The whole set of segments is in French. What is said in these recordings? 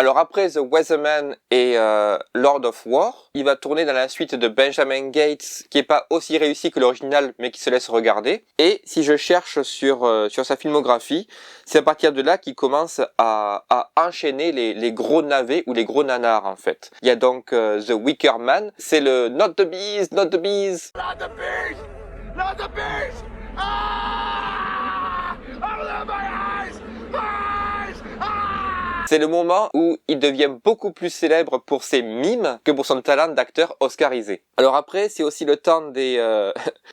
Alors après The Weatherman et Lord of War, il va tourner dans la suite de Benjamin Gates, qui est pas aussi réussi que l'original, mais qui se laisse regarder. Et si je cherche sur sa filmographie, c'est à partir de là qu'il commence à enchaîner les gros navets ou les gros nanars en fait. Il y a donc The Wicker Man, c'est le Not the Bees, Not the Bees. Not the Bees, Not the Bees. Ah! Open my eyes, my eyes. Ah! C'est le moment où il devient beaucoup plus célèbre pour ses mimes que pour son talent d'acteur oscarisé. Alors après, c'est aussi le temps des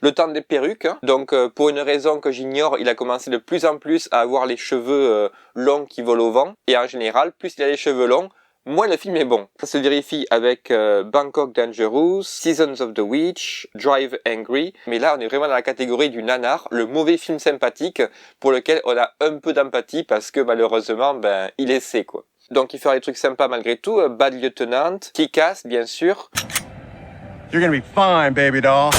le temps des perruques. Hein. Donc pour une raison que j'ignore, il a commencé de plus en plus à avoir les cheveux longs qui volent au vent. Et en général, plus il a les cheveux longs, moins le film est bon. Ça se vérifie avec Bangkok Dangerous, Seasons of the Witch, Drive Angry. Mais là, on est vraiment dans la catégorie du nanar, le mauvais film sympathique pour lequel on a un peu d'empathie parce que malheureusement, il essaie quoi. Donc il fera des trucs sympas malgré tout. Bad Lieutenant, Kick-Ass bien sûr. You're gonna be fine, baby doll.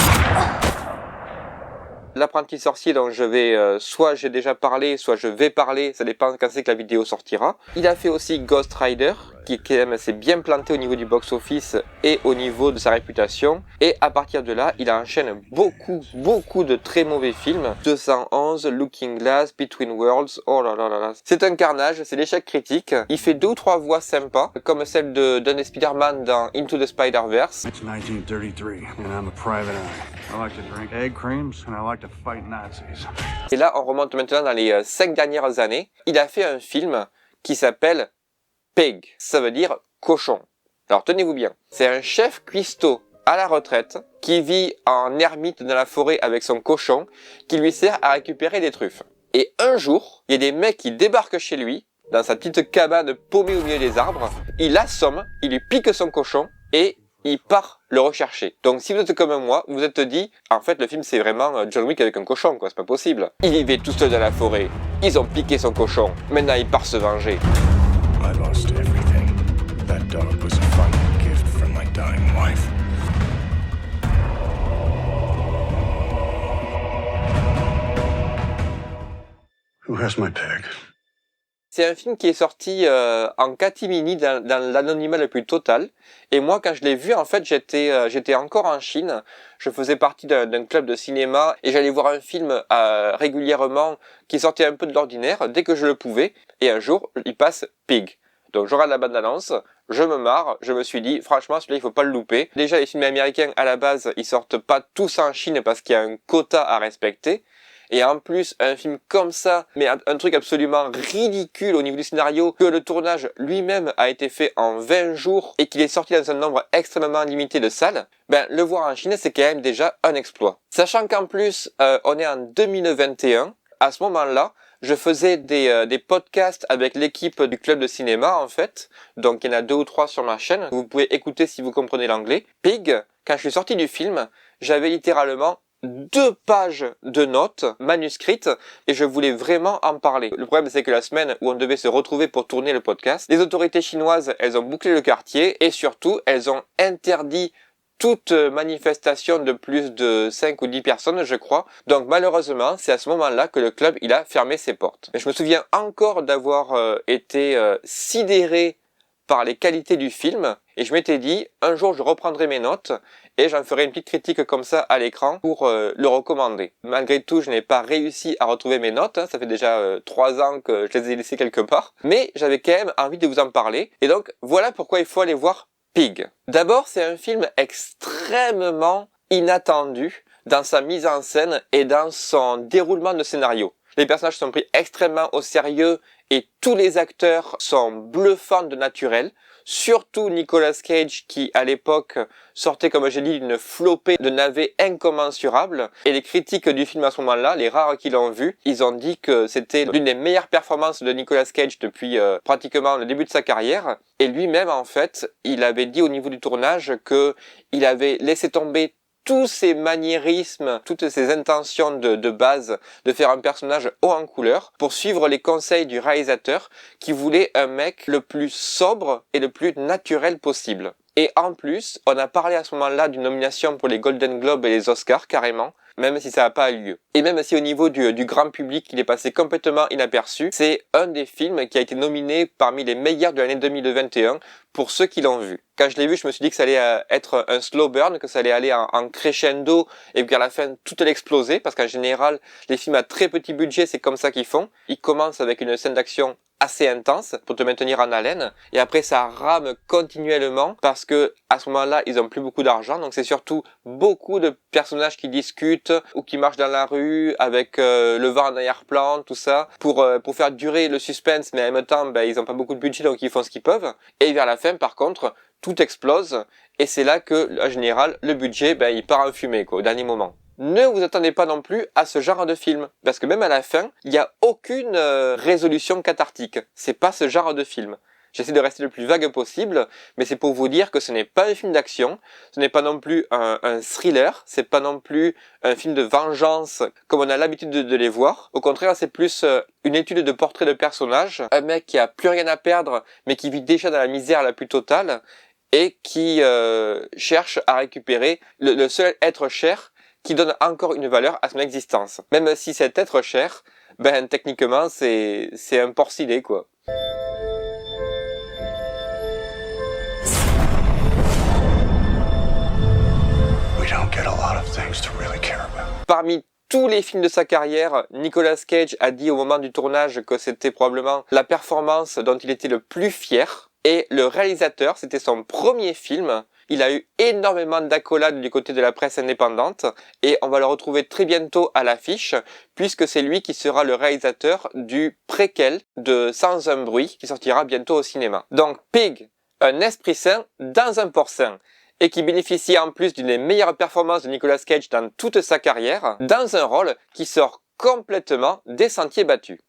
L'apprenti sorcier dont je vais, soit j'ai déjà parlé, soit je vais parler, ça dépend quand c'est que la vidéo sortira. Il a fait aussi Ghost Rider, qui quand même s'est bien planté au niveau du box-office et au niveau de sa réputation. Et à partir de là, il enchaîne beaucoup de très mauvais films. 211, Looking Glass, Between Worlds, oh là là là là. C'est un carnage, c'est l'échec critique. Il fait 2 ou 3 voix sympas, comme celle d'un des Spider-Man dans Into the Spider-Verse. It's 1933, and I'm a private eye. I like to drink egg creams, and I like to fight Nazis. Et là, on remonte maintenant dans les 5 dernières années. Il a fait un film qui s'appelle Pig. Ça veut dire cochon. Alors tenez-vous bien. C'est un chef cuistot à la retraite qui vit en ermite dans la forêt avec son cochon qui lui sert à récupérer des truffes. Et un jour, il y a des mecs qui débarquent chez lui dans sa petite cabane paumée au milieu des arbres. Il l'assomme, il lui pique son cochon et il part le rechercher. Donc si vous êtes comme moi, vous vous êtes dit, en fait le film c'est vraiment John Wick avec un cochon quoi, c'est pas possible. Il vivait tout seul dans la forêt, ils ont piqué son cochon, maintenant il part se venger. I lost everything. That dog was a final gift from my dying wife. Who has my pig? C'est un film qui est sorti en catimini dans l'anonymat le plus total. Et moi, quand je l'ai vu, en fait, j'étais encore en Chine. Je faisais partie d'un club de cinéma et j'allais voir un film régulièrement qui sortait un peu de l'ordinaire dès que je le pouvais. Et un jour, il passe Pig. Donc je regarde la bande-annonce, je me marre, je me suis dit, franchement, celui-là, il faut pas le louper. Déjà, les films américains, à la base, ils sortent pas tous en Chine parce qu'il y a un quota à respecter. Et en plus, un film comme ça, mais un truc absolument ridicule au niveau du scénario, que le tournage lui-même a été fait en 20 jours et qu'il est sorti dans un nombre extrêmement limité de salles, le voir en Chine, c'est quand même déjà un exploit. Sachant qu'en plus, on est en 2021, à ce moment-là, je faisais des podcasts avec l'équipe du club de cinéma, en fait. Donc, il y en a 2 ou 3 sur ma chaîne. Vous pouvez écouter si vous comprenez l'anglais. Pig, quand je suis sorti du film, j'avais littéralement 2 pages de notes manuscrites et je voulais vraiment en parler. Le problème c'est que la semaine où on devait se retrouver pour tourner le podcast, les autorités chinoises, elles ont bouclé le quartier et surtout, elles ont interdit toute manifestation de plus de 5 ou 10 personnes, je crois. Donc malheureusement, c'est à ce moment-là que le club, il a fermé ses portes. Mais je me souviens encore d'avoir été sidéré par les qualités du film et je m'étais dit, un jour je reprendrai mes notes et j'en ferai une petite critique comme ça à l'écran pour le recommander. Malgré tout, je n'ai pas réussi à retrouver mes notes, ça fait déjà 3 ans que je les ai laissées quelque part, mais j'avais quand même envie de vous en parler et donc voilà pourquoi il faut aller voir Pig. D'abord, c'est un film extrêmement inattendu dans sa mise en scène et dans son déroulement de scénario. Les personnages sont pris extrêmement au sérieux et tous les acteurs sont bluffants de naturel. Surtout Nicolas Cage qui, à l'époque, sortait, comme j'ai dit, une flopée de navets incommensurables. Et les critiques du film à ce moment-là, les rares qui l'ont vu, ils ont dit que c'était l'une des meilleures performances de Nicolas Cage depuis pratiquement le début de sa carrière. Et lui-même, en fait, il avait dit au niveau du tournage que il avait laissé tomber tous ces maniérismes, toutes ces intentions de base de faire un personnage haut en couleur pour suivre les conseils du réalisateur qui voulait un mec le plus sobre et le plus naturel possible. Et en plus, on a parlé à ce moment-là d'une nomination pour les Golden Globes et les Oscars carrément. même si ça n'a pas eu lieu. Et même si au niveau du grand public, il est passé complètement inaperçu, c'est un des films qui a été nominé parmi les meilleurs de l'année 2021 pour ceux qui l'ont vu. Quand je l'ai vu, je me suis dit que ça allait être un slow burn, que ça allait aller en crescendo et qu'à la fin, tout allait exploser, parce qu'en général, les films à très petit budget, c'est comme ça qu'ils font. Ils commencent avec une scène d'action assez intense pour te maintenir en haleine, et après ça rame continuellement parce que à ce moment-là ils ont plus beaucoup d'argent, donc c'est surtout beaucoup de personnages qui discutent ou qui marchent dans la rue avec le vent en arrière-plan, tout ça pour faire durer le suspense, mais en même temps ils ont pas beaucoup de budget, donc ils font ce qu'ils peuvent. Et vers la fin par contre tout explose et c'est là que en général le budget il part en fumée au dernier moment. Ne vous attendez pas non plus à ce genre de film, parce que même à la fin, il n'y a aucune résolution cathartique. C'est pas ce genre de film. J'essaie de rester le plus vague possible, mais c'est pour vous dire que ce n'est pas un film d'action, ce n'est pas non plus un thriller, c'est pas non plus un film de vengeance comme on a l'habitude de les voir. Au contraire, c'est plus une étude de portrait de personnage, un mec qui a plus rien à perdre, mais qui vit déjà dans la misère la plus totale, et qui cherche à récupérer le seul être cher qui donne encore une valeur à son existence. Même si cet être cher, techniquement, c'est un porc-cilet, quoi. We don't get a lot of things to really care about. Parmi tous les films de sa carrière, Nicolas Cage a dit au moment du tournage que c'était probablement la performance dont il était le plus fier. Et le réalisateur, c'était son premier film. Il a eu énormément d'accolades du côté de la presse indépendante et on va le retrouver très bientôt à l'affiche puisque c'est lui qui sera le réalisateur du préquel de Sans un bruit qui sortira bientôt au cinéma. Donc Pig, un esprit sain dans un porc sain et qui bénéficie en plus d'une des meilleures performances de Nicolas Cage dans toute sa carrière dans un rôle qui sort complètement des sentiers battus.